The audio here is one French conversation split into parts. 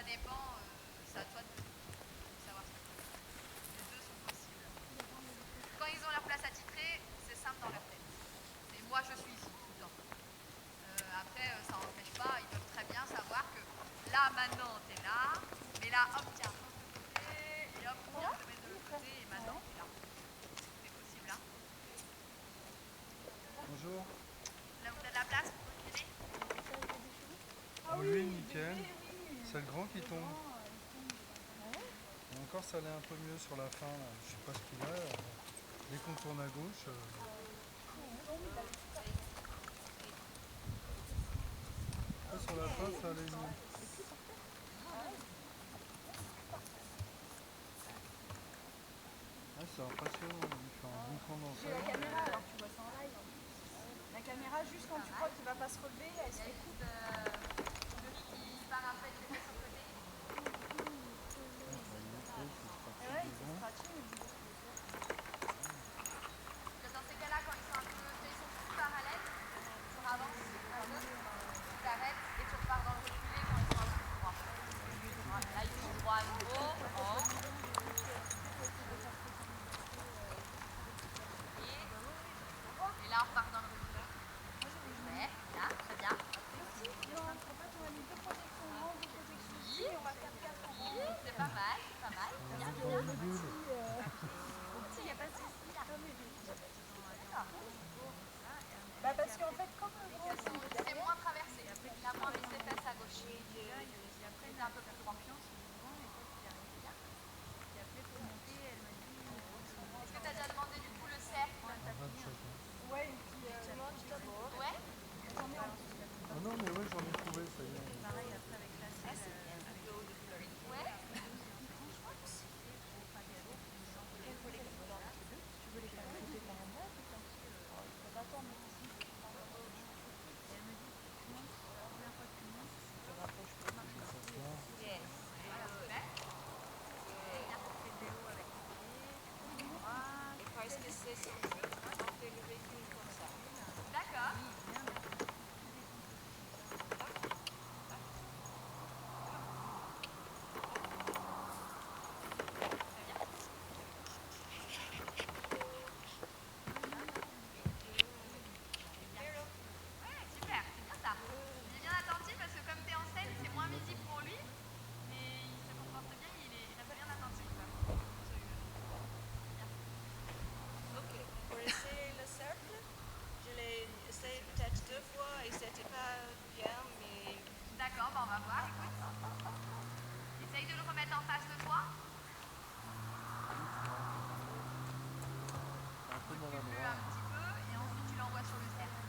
dépend, c'est à toi de savoir ce que tu veux. Les deux sont possibles. Quand ils ont leur place attitrée, c'est simple dans leur tête. C'est moi je suis ici tout le temps. Après, ça n'empêche pas, ils peuvent très bien savoir que là maintenant t'es là, mais là hop tiens, de l'autre côté, et hop tiens, je te mets de l'autre côté, et maintenant t'es là. C'est possible hein. Bonjour. Là où t'as de la place pour recliner. Oui, nickel. C'est le grand qui tombe. Et encore, ça allait un peu mieux sur la fin. Là. Je sais pas ce qu'il a. Dès qu'on tourne à gauche. Là, sur la fin, ça allait mieux. Ah, c'est impressionnant. Il fait un bon condensat. J'ai la caméra, alors tu vois ça en live. La caméra, juste quand tu crois qu'il va pas se relever, elle se découpe. Qui part un peu de sur le côté. Ouais, il s'est scratché. Dans ces cas-là, quand ils sont un peu, ils sont tous parallèles, tu avances un peu, tu t'arrêtes et tu repars dans le reculé quand ils sont un peu plus droits. Voilà, là ils sont droits à nouveau. Et là on repart dans le reculé. Ouais, là, très bien. C'est pas mal, c'est pas mal. Bien, bien. Il n'y a pas de souci. Bah parce qu'en fait, comme le gros C'est moins traversé. Il a moins mis ses fesses à gauche. C'est un peu plus droit. Est-ce que tu as déjà demandé du coup le cercle? ouais, et puis Ouais. Ah non, mais ouais, j'en ai trouvé, ça y est. Ouais. D'accord. Ouais, super, c'est bien ça. Il est bien attentif parce que comme tu es en scène, c'est moins visible pour lui, mais il se comporte bien, il reste bien attentif. Ok, pour essayer le cercle, je l'ai essayé peut-être 2 fois et c'était pas bien, mais D'accord, on va voir, écoute. Essaye de le remettre en face de toi. Un peu Recule-le maladroit. un petit peu et ensuite tu l'envoies sur le cercle.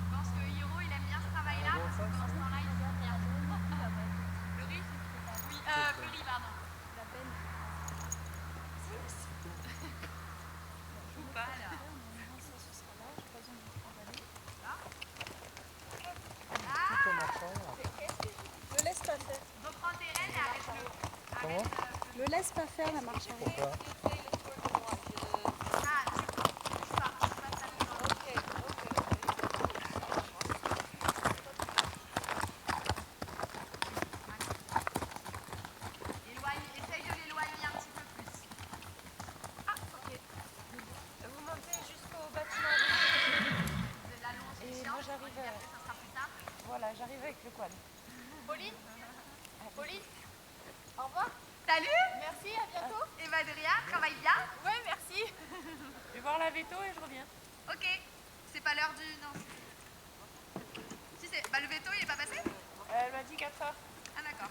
Je pense que Hiro il aime bien ce travail-là parce que pendant ce temps-là il se sent bien. Le riz? Oui, Fleury, pardon. la peine. Ou pas alors. Ça, ce sera là, j'ai pas besoin de travailler. Tout en marchant. Le laisse pas faire. Reprends tes rênes et arrête-le. Comment? Le laisse pas faire la marche arrière. Pourquoi? Ah, tu pars la nuit dans le essaye de l'éloigner un petit peu plus. ah ok. Vous montez jusqu'au bâtiment. De l'allonge Et chiant. moi j'arrive, Et après ça sera plus simple. voilà, j'arrive avec le quad. Pauline? Pauline? Au revoir. Salut. Merci, à bientôt. Eva Adrien, travaille bien? Ouais, merci. Je vais voir la veto et je reviens. Ok. C'est pas l'heure du... Non. Si c'est... Bah le veto il est pas passé? Elle m'a dit 4h. Ah d'accord.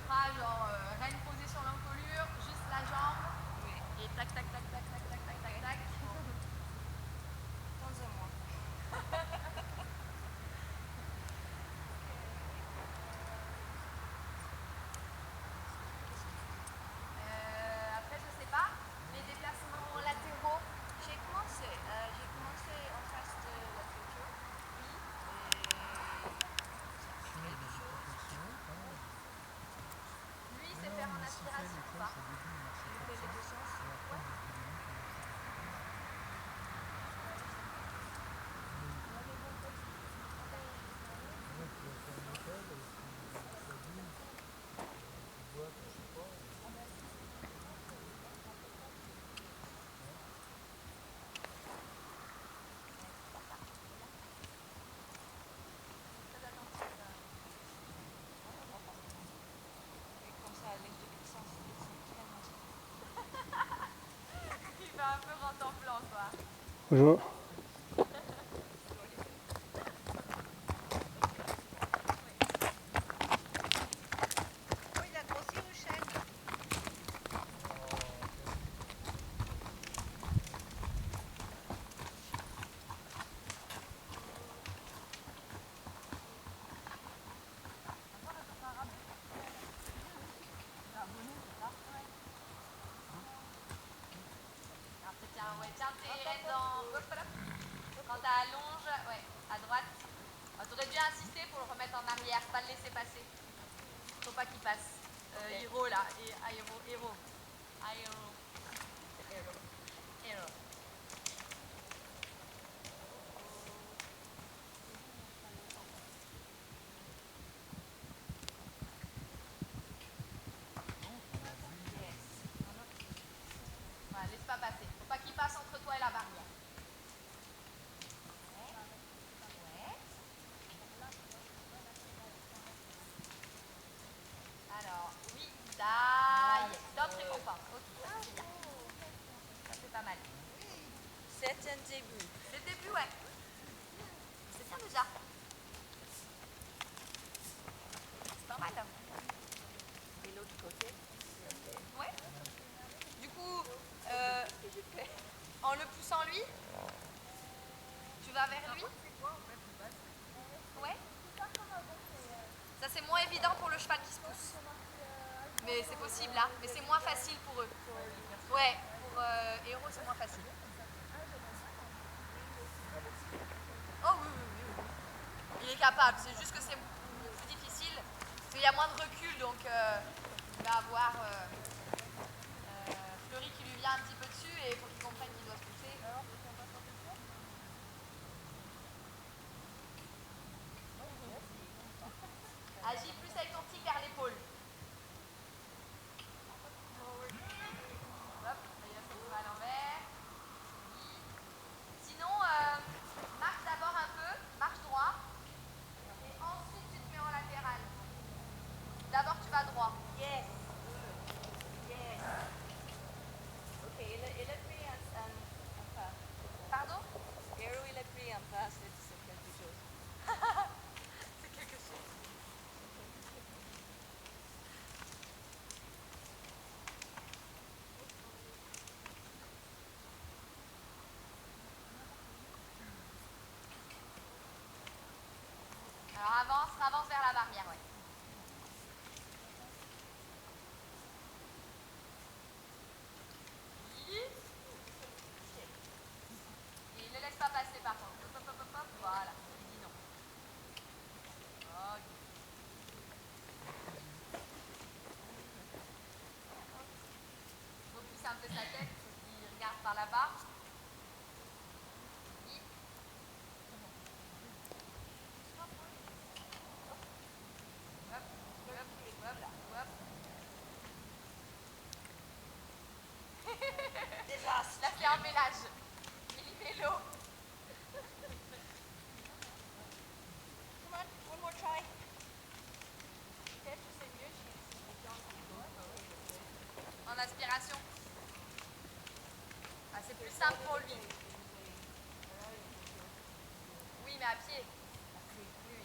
fera genre reine posée sur l'encolure, juste la jambe. Oui. Et tac, tac, tac, tac, tac, tac, tac, tac, tac. Temps à moi. Après, je sais pas, les déplacements latéraux. J'ai commencé en face de la clôture. Oui. Et quelque chose. Lui, il sait faire en aspiration ou pas? Il fait les deux sens. Et comme ça, les sens, ils sont tellement Il va un peu rentemplant, quoi. Bonjour. Oh, il a grossi au chêne. Après, tiens, ouais, tiens tes rênes dans. Hop là. Quand t'allonges, ouais, à droite. T'aurais dû insister pour le remettre en arrière, pas le laisser passer. Faut pas qu'il passe. Hiro là, et Aéro, Hero. Aéro. Hero. Voilà, laisse pas passer. Faut pas qu'il passe entre toi et la barrière. Ouais. Alors, oui, taille. Top récompense. Ok, c'est bien. Ça c'est pas mal. C'est un début. C'est le début, ouais. C'est bien déjà. C'est pas mal. Et l'autre côté. Ouais. Du coup, en le poussant lui, tu vas vers lui. Ouais. Ça c'est moins évident pour le cheval qui se pousse. Mais c'est possible là. Mais c'est moins facile pour eux. Ouais. Pour Hero c'est moins facile. Oh oui, oui, oui, oui. Il est capable. C'est juste que c'est plus difficile. Parce qu'il y a moins de recul, donc il va avoir Fleury qui lui vient un petit peu dessus et il faut qu'il comprenne qu'il doit se pousser. Agis plus avec ton tigre vers l'épaule. Hop, il a son à l'envers. Oui. Sinon, marche d'abord un peu, marche droit. Et ensuite tu te mets en latéral. D'abord tu vas droit. Yes. Yes. Ok, il a pris un pas. Pardon? Hero, il a pris un pas, c'est quelque chose. C'est quelque chose. Alors avance vers la barrière, ouais. Oui. Et ne laisse pas passer par contre. Hop, hop, hop, hop, hop. Voilà. Il dit non. Ok. Repousse un peu sa tête pour qu'il regarde par là-bas. Oui. Hop, hop, hop, hop. Désastre. Là c'est un mélange. Méli-mélo. Come on, one more try. Peut-être que c'est mieux en aspiration. Ah, c'est plus simple pour lui. Oui, mais à pied. Oui, oui.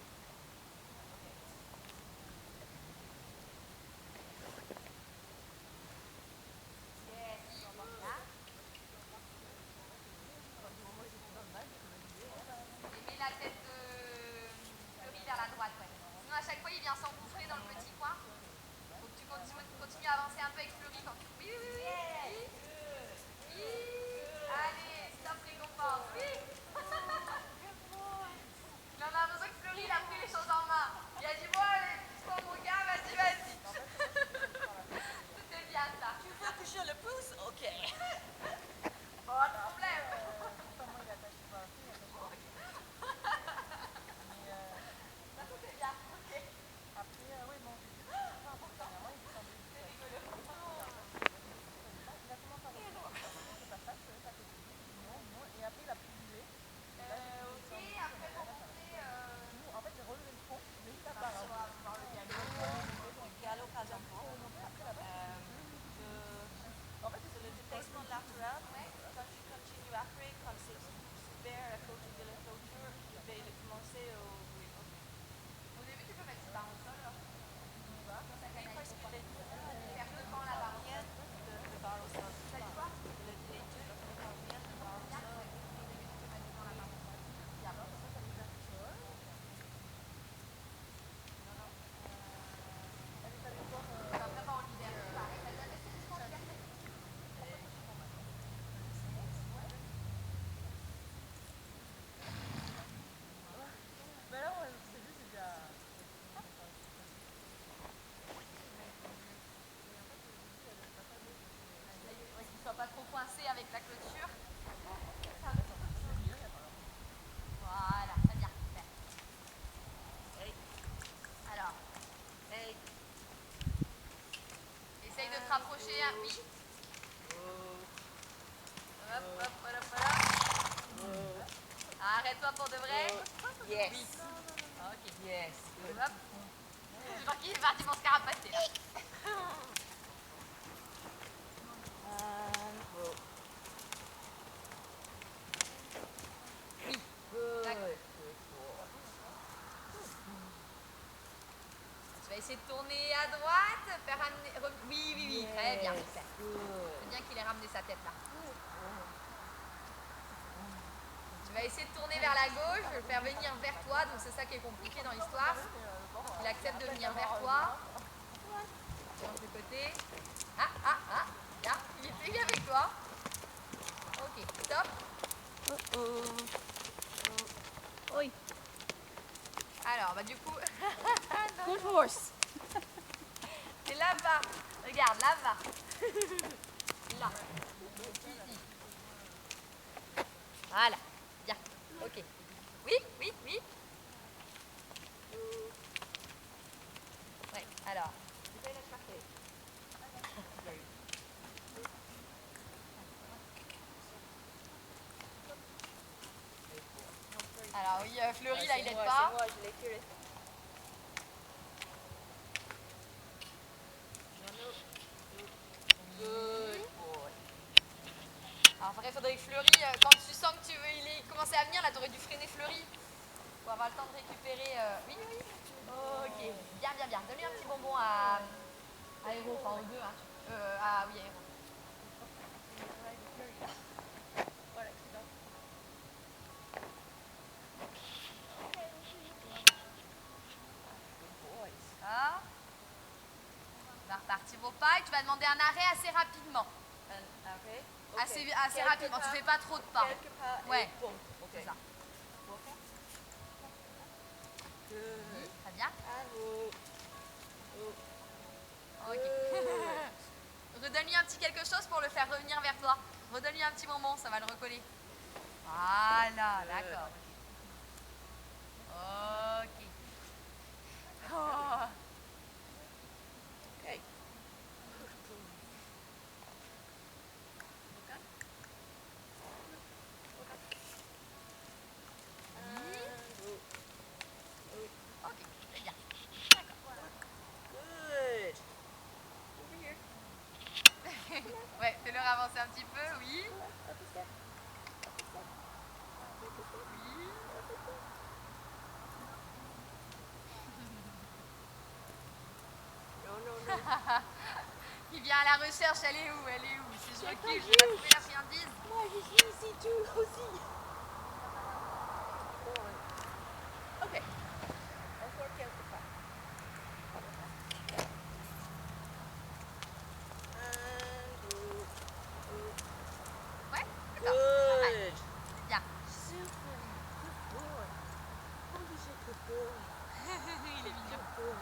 commencer au... Oui, ok. Au début, tu peux mettre ça au sol. Oui, parce que les deux ne préparent rien de barre au sol. Ça dit quoi? Les deux ne préparent rien de barre au sol. Au début, tu peux mettre dans la barre. Bien. Après, pas en hiver, c'est pareil. T'as déjà testé jusqu'en hiver? Mais là, c'est juste déjà... Ouais, qu'il soit pas trop coincé avec la clôture. Voilà, très bien. Super. Hey, Alors, hey. essaye de te rapprocher. Oui. Oh, Hop, hop, hop, hop. Arrête-toi pour de vrai. yes. Oui. Ok. Yes, good. Hop. Je crois qu'il est parti pour se carapacer là. And roll. Oui. Good. D'accord. Good boy. Tu vas essayer de tourner à droite, faire un... Oui, oui, oui. Très bien. Yes, Super. good. C'est bien qu'il ait ramené sa tête là. Tu vas essayer de tourner vers la gauche, de le faire venir vers toi, donc c'est ça qui est compliqué dans l'histoire. Il accepte de venir vers toi. Change de côté. Ah, ah, ah. Bien, il est avec toi. Ok, top. Oui. Alors, bah du coup, Good horse. c'est là-bas. Regarde, là-bas. Là. Ici. Voilà. Bien. Ok. Oui, oui, oui. Ouais, alors. Alors oui, Fleury là, il aide pas. C'est moi, je l'ai curé. Good boy. Alors après, il faudrait que Fleury, quand tu sens que il est commencé à venir, là, tu aurais dû freiner Fleury pour avoir le temps de récupérer. Oui, oui. Ok, bien, bien, bien. Donne-lui un petit bonbon à Héros, enfin aux deux. Hein. Oui, à Héros. Good boys. Ça. On va repartir au pas et tu vas demander un arrêt assez rapidement. Un arrêt. Assez Quelques rapidement, tu pas, fais pas trop de pas. quelques pas et Ouais, boum. Ok. c'est ça. Ok. Good. Très bien. And roll. Ok. Redonne-lui un petit quelque chose pour le faire revenir vers toi. Redonne-lui un petit bonbon, ça va le recoller. Voilà, d'accord. Ok. Oh. Okay. Ok, très bien. Good. Over here. Ouais, fais-le avancer un petit peu, oui. Up a step. Oui. No, no, no. Il vient à la recherche, elle est où? Elle est où? Si je C'est recule, pas je vais pas juste. trouver la friandise. Moi, je suis ici tout aussi. Ok. Encore quelques pas. Ouais, d'accord. Pas mal. Good. Bien. Super. Good boy. Oh, he's a good boy. Il est mignon. Good boy.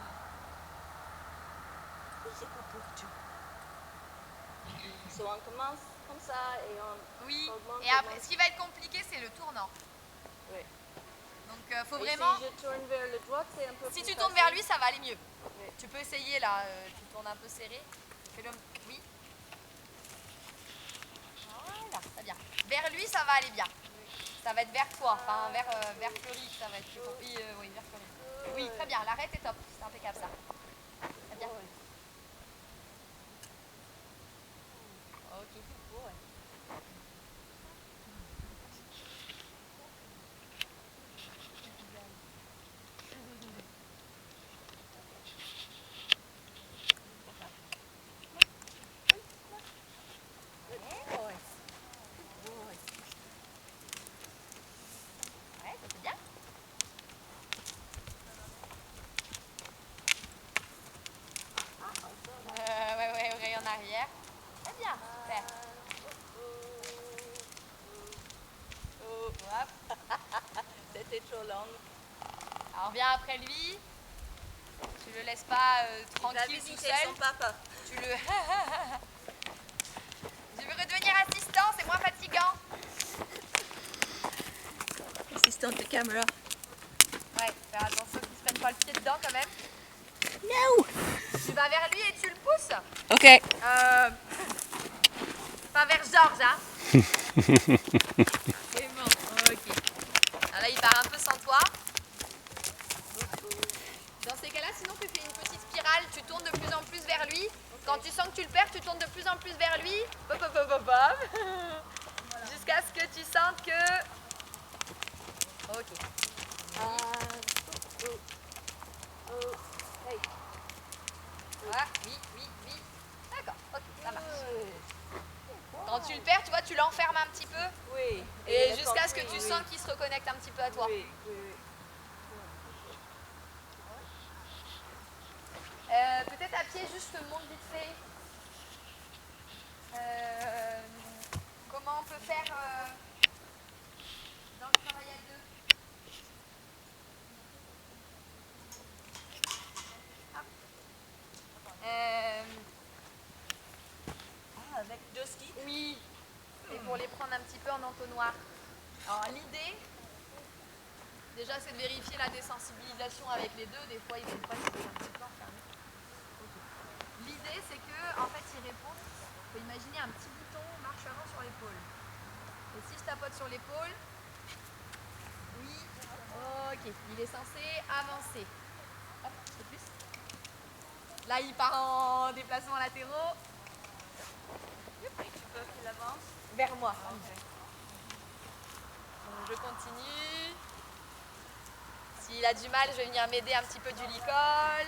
He's a good boy too. So on commence comme ça et on Oui. augmente. Et après, ce qui va être compliqué, c'est le tournant. Oui. Donc, faut Et vraiment. si je tourne vers le droit, c'est un peu Si plus tu tournes facile. vers lui, ça va aller mieux. Oui. Tu peux essayer là, tu tournes un peu serré. Fais-le. Oui. Voilà, très bien. Vers lui, ça va aller bien. Ça va être vers toi, enfin vers Fleury, ça va être plus compliqué. Oui, oui, vers Fleury. Oui, très bien, l'arrêt est top, c'est impeccable ça. Très bien. Ok. trop long. Alors viens après lui. Tu le laisses pas Il va tranquille tout visiter seul. son papa. Tu le... Je veux redevenir assistant, c'est moins fatigant. Assistante de caméra. Ouais, faire attention qu'il se mette pas le pied dedans quand même. No! Tu vas vers lui et tu le pousses. Ok. Pas vers Georges, hein. C'est bon, ok. Alors là, il part un peu sans toi. Dans ces cas-là, sinon tu fais une petite spirale, tu tournes de plus en plus vers lui. Quand tu sens que tu le perds, tu tournes de plus en plus vers lui. Hop, hop, hop, hop, hop. Jusqu'à ce que tu sentes que... Ok. Voilà, oui, oui, oui. D'accord, ok, ça marche. Quand tu le perds, tu vois, tu l'enfermes un petit peu. Oui. Et jusqu'à ce que tu sens qu'il se reconnecte un petit peu à toi. Oui, oui. Peut-être à pied, juste te montre vite fait. Comment on peut faire dans le travail à deux. Hop. Avec deux sticks. Oui, et pour les prendre un petit peu en entonnoir. Alors l'idée, déjà c'est de vérifier la désensibilisation avec les deux. Des fois ils ne veulent pas se un petit peu enfermés. Okay. L'idée c'est que en fait ils répondent. Il faut imaginer un petit bouton marche avant sur l'épaule. Et si je tapote sur l'épaule, oui, ok, il est censé avancer. Hop, un peu plus. Là il part en déplacement latéraux. Tu veux qu'il avance? Vers moi. Ok. Donc je continue. S'il a du mal, je vais venir m'aider un petit peu du licol.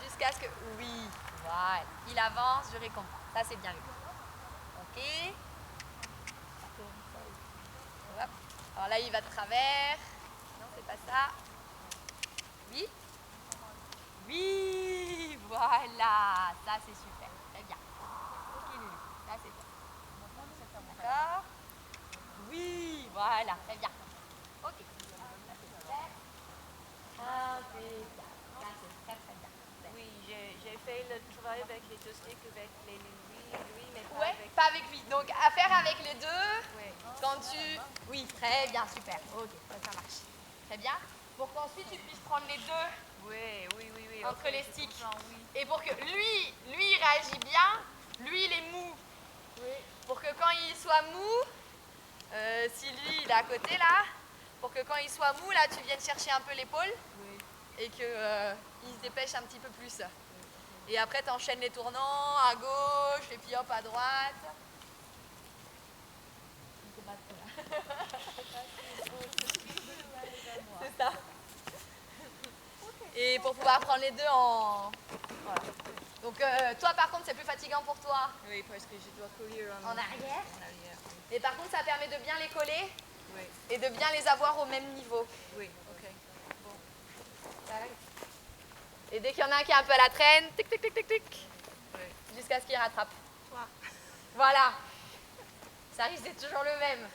Jusqu'à ce que... Oui, voilà. Il avance, je récompense. Ça, c'est bien vu. Ok. Hop. Alors là, il va de travers. Non, c'est pas ça. Oui. Oui, voilà. Ça, c'est super. Très bien. Ok, Lulu. Là, c'est bon. D'accord. Oui, voilà. Très bien. Ok. Là, c'est super. Impeccable. Ça, c'est très, très bien. Oui, j'ai fait le travail avec les deux sticks, avec les lui, mais pas Ouais, avec... pas avec lui. Donc, à faire avec les deux. Oui. Quand tu... Oui, très bien, super. Ok, ça marche. Très bien. Pour qu'ensuite tu puisses prendre les deux Oui, oui, oui, oui. entre ok, les je sticks. comprends, oui. Et pour que lui, il réagit bien, lui, il est mou. Oui. Pour que quand il soit mou, si lui, il est à côté là, pour que quand il soit mou, là, tu viennes chercher un peu l'épaule Oui. et qu'il se dépêche un petit peu plus. Et après, tu enchaînes les tournants à gauche et puis hop, à droite. C'est ça. Et pour pouvoir prendre les deux en... Voilà. Donc toi par contre c'est plus fatigant pour toi Oui, parce que je dois courir en arrière. En arrière, oui. Et par contre ça permet de bien les coller Oui, et de bien les avoir au même niveau. oui, ok. Et dès qu'il y en a un qui est un peu à la traîne, tic tic tic tic tic, Oui. jusqu'à ce qu'il rattrape. Toi. Voilà. Ça risque d'être toujours le même.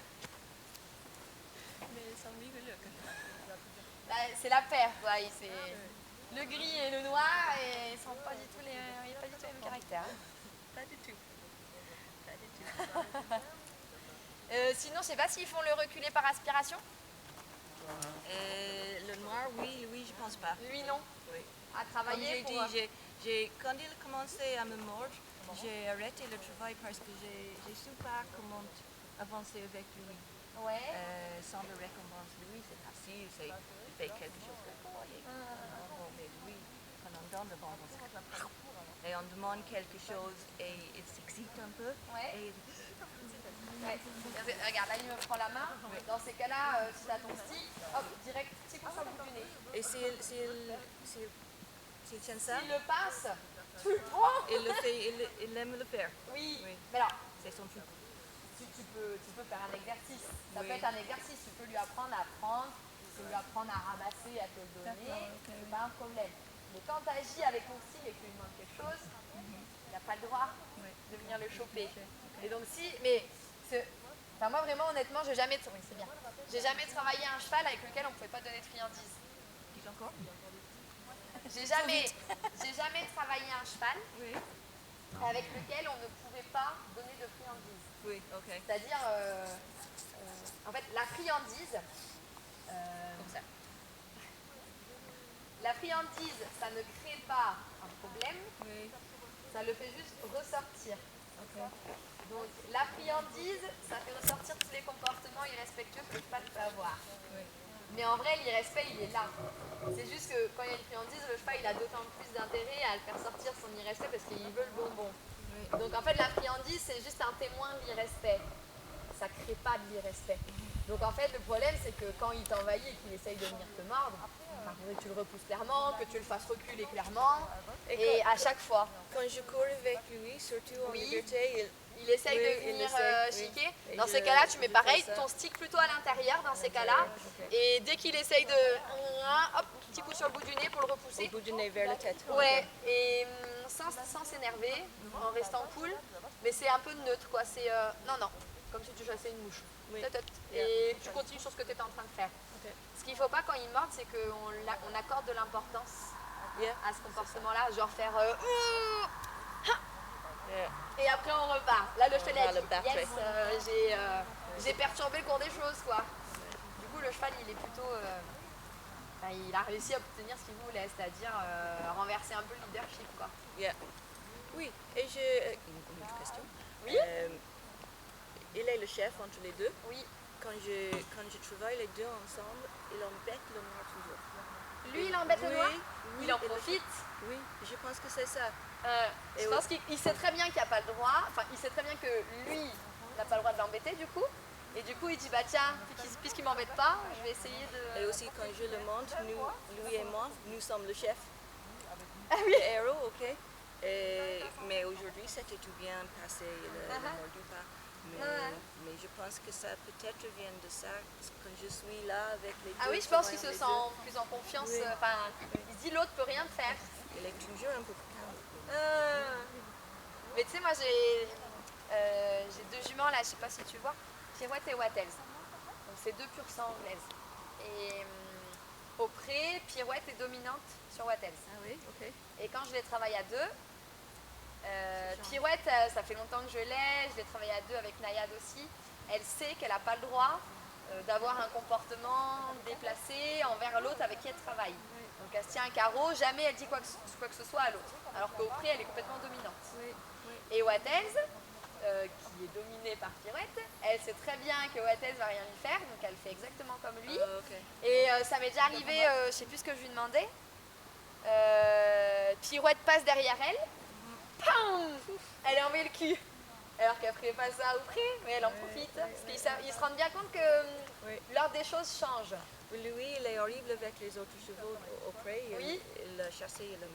Mais sans rigolo. Bah, c'est la paire, quoi. C'est le gris et le noir et ils sont pas du tout les mêmes caractères. Pas du tout. Pas du tout. Sinon, je sais pas s'ils font le reculer par aspiration. Le noir, oui, oui, je pense pas. Lui, non. Oui. À Comme travailler j'ai pour... dit, quand il a commencé à me mordre, j'ai arrêté le travail parce que j'ai su pas comment avancer avec lui. Ouais. Sans le récompense. Lui, c'est facile, il fait quelque chose de fort. Mais lui, quand on donne le bonbon, et on demande quelque chose et il s'excite un peu. Ouais. Et Ouais. Regarde, là il me prend la main. Dans ces cas-là, si tu as ton stick, hop, direct, petit coup sur le bout du nez. Et s'il tient ça, S'il le passe, tu le prends. il aime le faire. Oui. Oui. Mais alors, C'est son truc. tu peux faire un exercice. Ça Oui. peut être un exercice. Tu peux lui apprendre à prendre, tu peux lui apprendre à ramasser, à te le donner. C'est pas un problème. Mais quand tu agis avec ton style et que tu lui demandes quelque chose, il n'a pas le droit de venir le choper. Et donc si, mais Enfin, moi, vraiment, honnêtement, oui, c'est bien. J'ai jamais travaillé un cheval avec lequel on ne pouvait pas donner de friandises. Dis encore? J'ai jamais travaillé un cheval Oui. avec lequel on ne pouvait pas donner de friandises. Oui, ok. C'est-à-dire, en fait, la friandise, Comme ça. la friandise, ça ne crée pas un problème, Oui. ça le fait juste ressortir. Ok. Donc, la friandise, ça fait ressortir tous les comportements irrespectueux que le cheval peut avoir. Oui. Mais en vrai, l'irrespect, il est là. C'est juste que quand il y a une friandise, le cheval, il a d'autant plus d'intérêt à le faire sortir son irrespect parce qu'il veut le bonbon. Oui. Donc en fait, la friandise, c'est juste un témoin de l'irrespect. Ça ne crée pas de l'irrespect. Donc en fait, le problème, c'est que quand il t'envahit et qu'il essaye de venir te mordre, enfin, que tu le repousses clairement, que tu le fasses reculer clairement, et à chaque fois. Quand je cours avec lui, surtout en Oui. liberté, Il essaye Oui, de il venir essaye, oui. chiquer. Et Dans je- ces cas-là, tu je mets fais pareil, ça. ton stick plutôt à l'intérieur dans ces cas-là. ok. Et dès qu'il essaye de... Hop, petit coup sur le bout du nez pour le Au repousser. bout du nez vers la tête. Ouais, et sans s'énerver, en restant cool. Mais c'est un peu neutre, quoi. C'est... non, comme si tu chassais une mouche. Oui. Tut, tut. Et tu continues sur ce que tu étais en train de faire. Ok. Ce qu'il ne faut pas quand il mord, c'est qu'on accorde de l'importance Yeah. à ce comportement-là. Genre faire... Yeah. Et après on repart. Là le cheval va a le dit battre. yes, j'ai perturbé le cours des choses quoi. Du coup le cheval il est plutôt, il a réussi à obtenir ce qu'il voulait, c'est-à-dire renverser un peu le leadership quoi. Yeah. Oui, et j'ai une autre question. Oui. Il est le chef entre les deux. Oui. Quand je travaille les deux ensemble, il embête le noir toujours. Lui il embête le Oui, noir, oui, il en et le- profite. Oui, je pense que c'est ça. Je pense qu'il sait très bien qu'il n'a pas le droit, enfin il sait très bien que lui n'a pas le droit de l'embêter du coup. Et du coup il dit bah tiens, puisqu'il m'embête pas, je vais essayer de... Et aussi quand je le montre, lui et moi, nous sommes le chef. Ah oui. Le héros, ok. Mais aujourd'hui, c'était tout bien passé, le mordu pas. Mais je pense que ça peut-être vient de ça, quand je suis là avec les deux. Ah oui, je pense qu'il travaillant se les sent deux. plus en confiance, Oui. il se dit l'autre peut rien faire. Il est toujours un peu calme. Mais tu sais, moi j'ai deux juments là, je sais pas si tu vois, Pirouette et Wattels. Donc c'est deux pur sang anglaises. Et au pré, Pirouette est dominante sur Wattels. Ah oui, ok. Et quand je les travaille à deux, Pirouette, ça fait longtemps que je l'ai travaillé à deux avec Nayad aussi. Elle sait qu'elle n'a pas le droit d'avoir un comportement déplacé envers l'autre avec qui elle travaille. Donc elle se tient un carreau, jamais elle dit quoi que ce soit à l'autre. Alors qu'au pré, elle est complètement dominante. Oui, oui. Et Wattels, qui est dominée par Pirouette, elle sait très bien que Wattels va rien lui faire, donc elle fait exactement comme lui. Ok. Et ça m'est déjà arrivé, je sais plus ce que je lui demandais. Pirouette passe derrière elle, pam, elle est envoyée le cul. Alors qu'après pas ça au pré, mais elle en profite. Parce qu'ils se rendent bien compte que Oui. l'ordre des choses change. Lui, il est horrible avec les autres chevaux au pré. Oui. Il a chassé, il a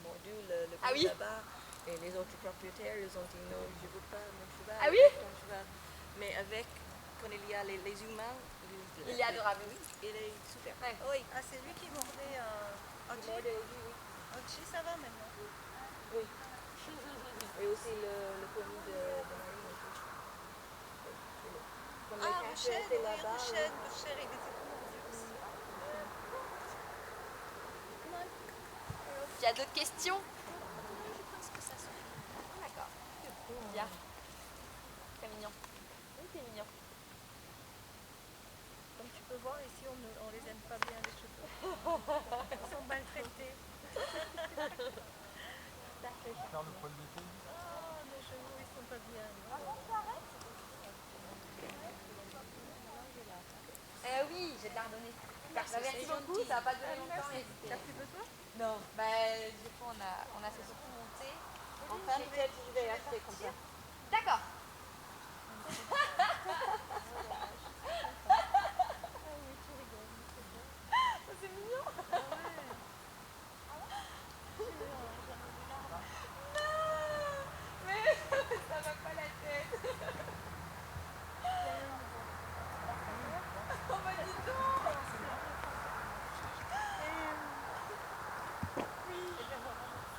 mordu le Ah coup oui. là-bas. Et les autres propriétaires, ils ont dit non, je ne veux pas mon cheval. Ah oui. ton cheval. Mais quand il y a les humains, Il est adorable. Oui, il est super. Ouais. Oui. Ah, c'est lui qui mordait Archie. Archie, ça va maintenant. Oui. Et aussi le pony de Marie aussi. Quand Ah, le Rochelle, café était oui, là-bas. Rochelle, il était mordu aussi. Il y a d'autres questions? Je pense que ça suffit. D'accord. Bien. Très mignon. Oui, c'est mignon. Comme tu peux voir, ici, on les aime pas bien, les chevaux. Ils sont maltraités. Faire le poil d'été. Oh, nos chevaux, ils sont pas bien. Oui, j'ai de la redonner. Merci beaucoup, ça va pas durer longtemps. Mais T'as plus besoin? non, du coup on a fait surtout monter. Enfin, peut-être je vais acheter comme ça. D'accord.